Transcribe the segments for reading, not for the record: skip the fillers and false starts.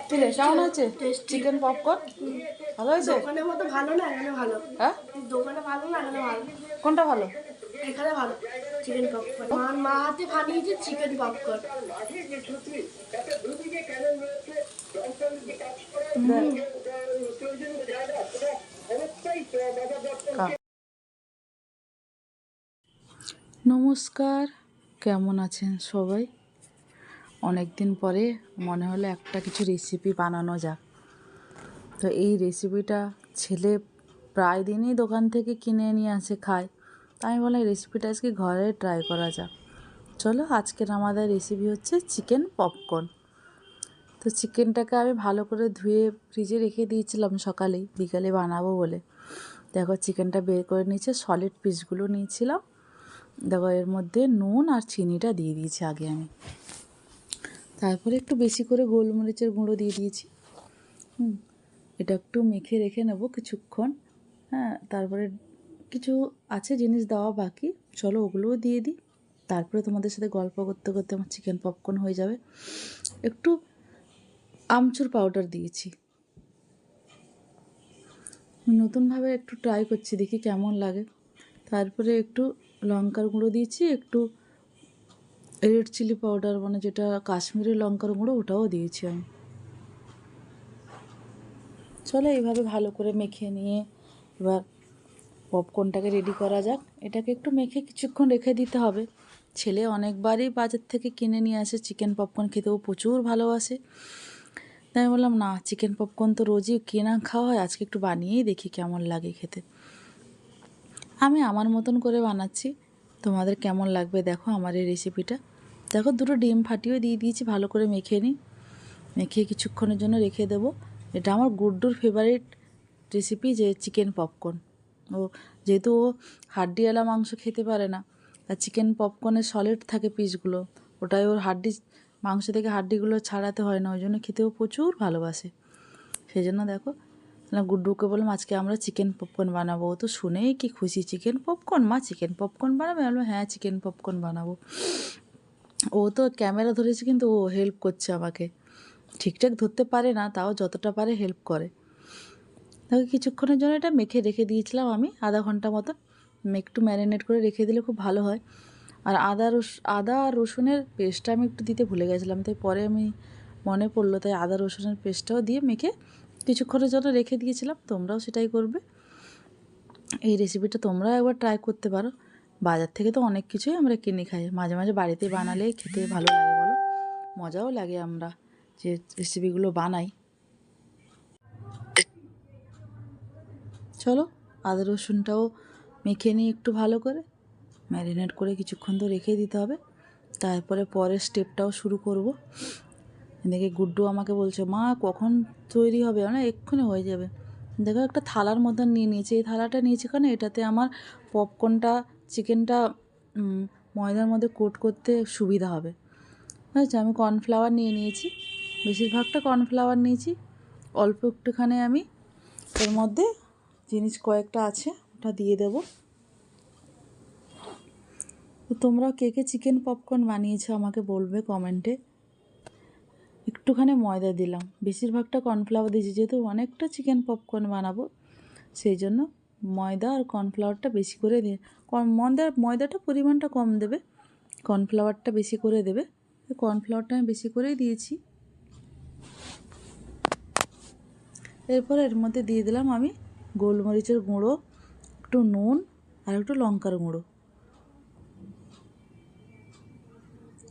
চিলে কেমন হয়েছে? Chicken popcorn ভালো হয়েছে? দোকানের মতো ভালো না, এখানে ভালো। হ্যাঁ, দোকানে ভালো না, এখানে ভালো। কোনটা ভালো? এখানে ভালো চিকেন পপকর্ন। মা হাতে বানিয়েছে চিকেন পপকর্ন। নমস্কার, কেমন আছেন সবাই? অনেক দিন পরে মনে হলো একটা কিছু রেসিপি বানানো যাক। তো এই রেসিপিটা ছেলে প্রায় দিনই দোকান থেকে কিনে নিয়ে আসে খায়, তাই আমি বললাম রেসিপিটা আজকে ঘরে ট্রাই করা যাক। চলো, আজকের আমাদের রেসিপি হচ্ছে চিকেন পপকর্ন। তো চিকেনটাকে আমি ভালো করে ধুয়ে ফ্রিজে রেখে দিয়েছিলাম সকালেই, বিকালে বানাবো বলে। দেখো চিকেনটা বের করে নিয়েছে, সলিড পিসগুলো নিয়েছিলাম। দেখো এর মধ্যে নুন আর চিনিটা দিয়ে দিয়েছি আগে আমি, তারপরে একটু বেশি করে গোলমরিচের গুঁড়ো দিয়ে দিয়েছি। এটা একটু মেখে রেখে নেব কিছুক্ষণ। হ্যাঁ, তারপরে কিছু আছে জিনিস দেওয়া বাকি, চলো ওগুলোও দিয়ে দিই। তারপরে তোমাদের সাথে গল্প করতে করতে আমার চিকেন পপকর্ন হয়ে যাবে। একটু আমচুর পাউডার দিয়েছি, নতুনভাবে একটু ট্রাই করছি, দেখি কেমন লাগে। তারপরে একটু লঙ্কার গুঁড়ো দিয়েছি, একটু রেড চিলি পাউডার, মানে যেটা কাশ্মীরি লঙ্কার গুঁড়ো, ওটাও দিয়েছি আমি। চলো এইভাবে ভালো করে মেখে নিয়ে এবার পপকর্নটাকে রেডি করা যাক। এটাকে একটু মেখে কিছুক্ষণ রেখে দিতে হবে। ছেলে অনেকবারই বাজার থেকে কিনে নিয়ে আসে চিকেন পপকর্ন, খেতেও প্রচুর ভালোবাসে। তাই আমি বললাম না, চিকেন পপকর্ন তো রোজই কেনা খাওয়া হয়, আজকে একটু বানিয়েই দেখি কেমন লাগে খেতে। আমি আমার মতন করে বানাচ্ছি, তোমাদের কেমন লাগবে দেখো আমার এই রেসিপিটা। দেখো দুটো ডিম ফাটিয়েও দিয়ে দিয়েছি, ভালো করে মেখে নিই। মেখে কিছুক্ষণের জন্য রেখে দেবো। এটা আমার গুড্ডুর ফেভারিট রেসিপি, যে চিকেন পপকর্ন। ও যেহেতু ও হাড্ডিওয়ালা মাংস খেতে পারে না, আর চিকেন পপকর্নের সলিড থাকে পিসগুলো, ওটাই ওর মাংস থেকে হাড্ডিগুলো ছাড়াতে হয় না, ওই জন্য খেতেও প্রচুর ভালোবাসে। সেই জন্য দেখো গুড্ডুকে বললাম আজকে আমরা চিকেন পপকর্ন বানাবো। ও তো শুনেই কি খুশি, চিকেন পপকর্ন, মা চিকেন পপকর্ন বানাবে? আমি বললাম হ্যাঁ, চিকেন পপকর্ন বানাবো। ও তো ক্যামেরা ধরেছে, কিন্তু ও হেল্প করছে আমাকে। ঠিকঠাক ধরতে পারে না, তাও যতটা পারে হেল্প করে। তাকে কিছুক্ষণের জন্য এটা মেখে রেখে দিয়েছিলাম আমি, আধা ঘন্টা মতন। একটু ম্যারিনেট করে রেখে দিলে খুব ভালো হয়। আর আদা আর রসুনের পেস্টটা আমি একটু দিতে ভুলে গেছিলাম, তাই পরে আমি মনে পড়লো, তাই আদা রসুনের পেস্টটাও দিয়ে মেখে কিছুক্ষণের জন্য রেখে দিয়েছিলাম। তোমরাও সেটাই করবে। এই রেসিপিটা তোমরাও একবার ট্রাই করতে পারো। বাজার থেকে তো অনেক কিছুই আমরা কিনে খাই, মাঝে মাঝে বাড়িতে বানালে খেতে ভালো লাগে, বলো মজাও লাগে আমরা যে রেসিপিগুলো বানাই। চলো আদা রসুনটাও মেখে নিই একটু ভালো করে, ম্যারিনেট করে কিছুক্ষণ তো রেখে দিতে হবে। তারপরে পরের স্টেপটাও শুরু করব। এদিকে গুড্ডু আমাকে বলছে মা কখন তৈরি হবে? না এক্ষুনি হয়ে যাবে। দেখো একটা থালার মতন নিয়ে নিয়েছি, এই থালাটা নিয়েছি কারণ এটাতে আমার পপকর্নটা চিকেনটা ময়দার মধ্যে কোট করতে সুবিধা হবে। আচ্ছা, আমি কর্নফ্লাওয়ার নিয়ে নিয়েছি, বেশিরভাগটা কর্নফ্লাওয়ার নিয়েছি। অল্প একটুখানি আমি এর মধ্যে জিনিস কয়েকটা আছে ওটা দিয়ে দেব। তো তোমরা কে কে চিকেন পপকর্ন বানিয়েছো আমাকে বলবে কমেন্টে। একটুখানি ময়দা দিলাম, বেশিরভাগটা কর্নফ্লাওয়ার দিয়েছি, যেহেতু অনেকটা চিকেন পপকর্ন বানাবো সেই জন্য ময়দা আর কর্নফ্লাওয়ারটা বেশি করে দিয়ে, ময়দাটা পরিমাণটা কম দেবে, কর্নফ্লাওয়ারটা বেশি করে দেবে। কর্নফ্লাওয়ারটা আমি বেশি করেই দিয়েছি। এরপর এর মধ্যে দিয়ে দিলাম আমি গোলমরিচের গুঁড়ো, একটু নুন আর একটু লঙ্কার গুঁড়ো।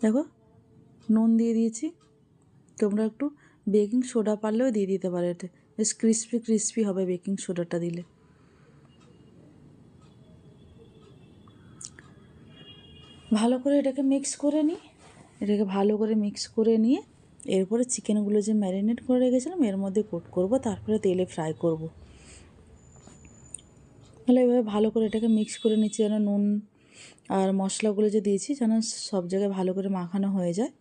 দেখো নুন দিয়ে দিয়েছি, তোমরা একটু বেকিং সোডা পারলেও দিয়ে দিতে পারো, এতে বেশ ক্রিস্পি ক্রিস্পি হবে বেকিং সোডাটা দিলে। ভালো করে এটাকে মিক্স করে নিই। এটাকে ভালো করে মিক্স করে নিয়ে এরপরে চিকেনগুলো যে ম্যারিনেট করে রেখেছিলাম এর মধ্যে কোট করব, তারপরে তেলে ফ্রাই করব। তাহলে এভাবে ভালো করে এটাকে মিক্স করে নিচ্ছি, যেন নুন আর মশলাগুলো যে দিয়েছি যেন সব জায়গায় ভালো করে মাখানো হয়ে যায়।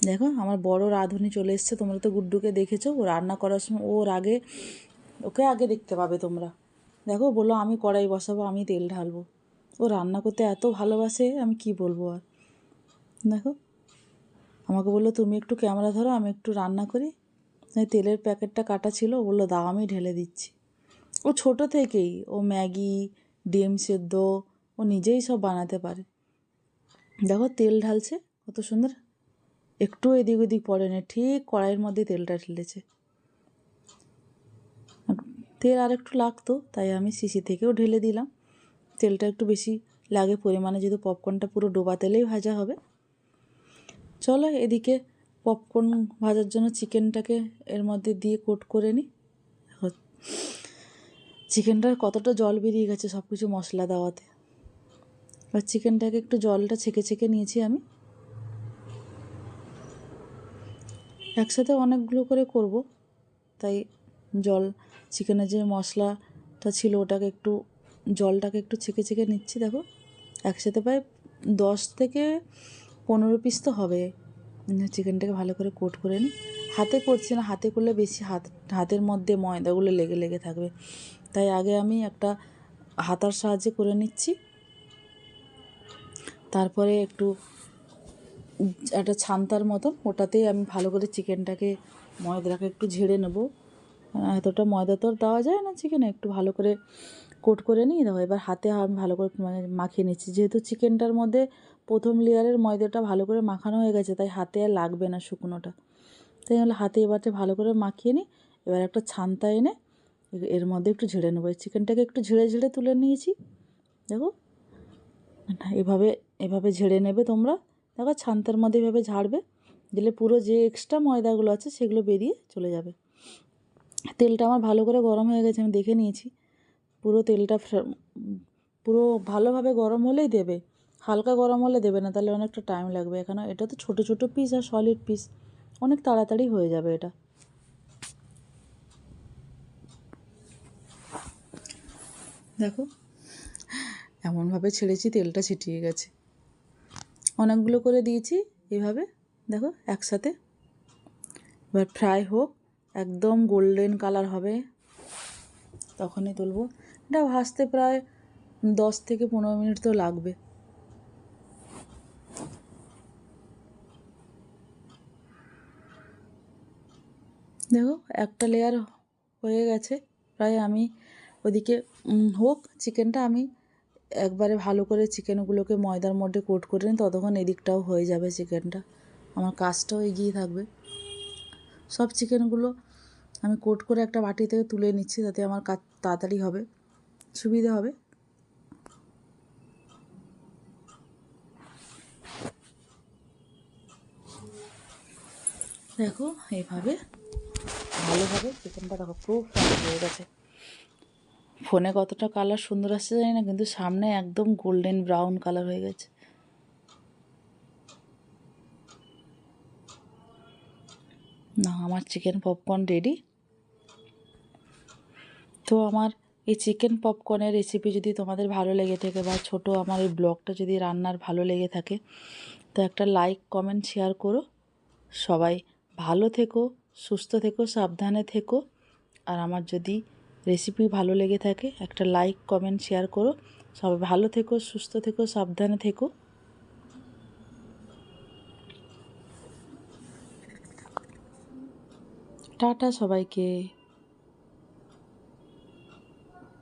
দেখো আমার বড় রাঁধুনি চলে এসছে, তোমরা তো গুড্ডুকে দেখেছো ও রান্না করার সময়, ওকে আগে দেখতে পাবে তোমরা। দেখো বলো আমি কড়াই বসাবো, আমি তেল ঢালবো। ও রান্না করতে এত ভালোবাসে, আমি কি বলবো আর। দেখো, আমাকে বললো তুমি একটু ক্যামেরা ধরো, আমি একটু রান্না করি। তাই তেলের প্যাকেটটা কাটা ছিল, ও বললো দাও আমি ঢেলে দিচ্ছি। ও ছোটো থেকেই ও ম্যাগি, ডিম সেদ্ধ ও নিজেই সব বানাতে পারে। দেখো তেল ঢালছে কত সুন্দর, একটু এদিক ওদিক পড়ে না, ঠিক কড়াইয়ের মধ্যে তেলটা ঢেলেছে। তেল আর একটু লাগতো, তাই আমি শিশি থেকেও ঢেলে দিলাম। তেলটা একটু বেশি লাগে পরিমাণে, যেহেতু পপকর্নটা পুরো ডোবা তেলেই ভাজা হবে। চলো এদিকে পপকর্ন ভাজার জন্য চিকেনটাকে এর মধ্যে দিয়ে কোট করে নিই। চিকেনটার কতটা জল বেরিয়ে গেছে সব কিছু মশলা দেওয়াতে। আর চিকেনটাকে একটু জলটা ছেঁকে ছেঁকে নিয়েছি আমি। একসাথে অনেকগুলো করে করব, তাই জল, চিকেনের যে মশলাটা ছিল ওটাকে একটু, জলটাকে একটু ছেঁকে ছেঁকে নিচ্ছি। দেখো একসাথে প্রায় 10 থেকে 15 পিস তো হবে। চিকেনটাকে ভালো করে কোট করে নিই। হাতে করছি না, হাতে করলে বেশি হাতের মধ্যে ময়দাগুলো লেগে লেগে থাকবে, তাই আগে আমি একটা হাতার সাহায্যে করে নিচ্ছি। তারপরে একটু একটা ছান্তার মতন, ওটাতেই আমি ভালো করে চিকেনটাকে, ময়দাটাকে একটু ঝেড়ে নেবো। এতটা ময়দা তো আর দেওয়া যায় না চিকেনে, একটু ভালো করে কোট করে নিই। দেখো এবার হাতে আমি ভালো করে মাখিয়ে নিচ্ছি, যেহেতু চিকেনটার মধ্যে প্রথম লেয়ারের ময়দাটা ভালো করে মাখানো হয়ে গেছে, তাই হাতে আর লাগবে না শুকনোটা। তাই হলে হাতে এবারে ভালো করে মাখিয়ে নিই। এবার একটা ছান্তা এনে এর মধ্যে একটু ঝেড়ে নেবো। এই চিকেনটাকে একটু ঝেড়ে ঝেড়ে তুলে নিয়েছি। দেখো এভাবে এভাবে ঝেড়ে নেবে তোমরা। দেখো ছান্তার মধ্যে এভাবে ঝাড়বে, দিলে পুরো যে এক্সট্রা ময়দাগুলো আছে সেগুলো বেরিয়ে চলে যাবে। তেলটা আমার ভালো করে গরম হয়ে গেছে, আমি দেখে নিয়েছি। পুরো তেলটা পুরো ভালোভাবে গরম হলেই দেবে, হালকা গরম হলে দেবে না, তাহলে অনেকটা টাইম লাগবে। এখানে এটা তো ছোটো ছোটো পিস আর সলিড পিস, অনেক তাড়াতাড়ি হয়ে যাবে এটা। দেখো এমনভাবে ছেড়েছি তেলটা ছিটিয়ে গেছে। অনেকগুলো করে দিয়েছি এভাবে, দেখো একসাথে। এবার ফ্রাই হোক, একদম গোল্ডেন কালার হবে, তখনই তুলবো। এটা ভাজতে প্রায় 10 থেকে 15 মিনিট তো লাগবে। দেখো একটা লেয়ার হয়ে গেছে প্রায়। আমি ওদিকে হোক চিকেনটা, আমি একবারে ভালো করে চিকেনগুলোকে ময়দার মধ্যে কোট করে নিই, ততক্ষণ এদিকটাও হয়ে যাবে চিকেনটা, আমার কাজটাও এগিয়ে থাকবে। সব চিকেনগুলো আমি কোট করে একটা বাটি থেকে তুলে নিচ্ছি, যাতে আমার কাজ তাড়াতাড়ি হবে, সুবিধা হবে। দেখো এইভাবে ভালোভাবে চিকেনটা, দেখো পুরো ফ্রাই হয়ে গেছে। ফোনে কতটা কালার সুন্দর আসছে জানি না, কিন্তু সামনে একদম গোল্ডেন ব্রাউন কালার হয়ে গেছে। না আমার চিকেন পপকর্ন রেডি। তো আমার এই চিকেন পপকর্নের রেসিপি যদি তোমাদের ভালো লেগে থাকে, বা ছোট আমার এই ব্লগটা যদি রান্নার ভালো লেগে থাকে, তো একটা লাইক কমেন্ট শেয়ার করো। সবাই ভালো থেকো, সুস্থ থেকো, সাবধানে থেকো। আর আমার যদি রেসিপি ভালো লেগে থাকে, একটা লাইক কমেন্ট শেয়ার করো। সবাই ভালো থেকো, সুস্থ থেকো, সাবধানে থেকো। টাটা সবাইকে।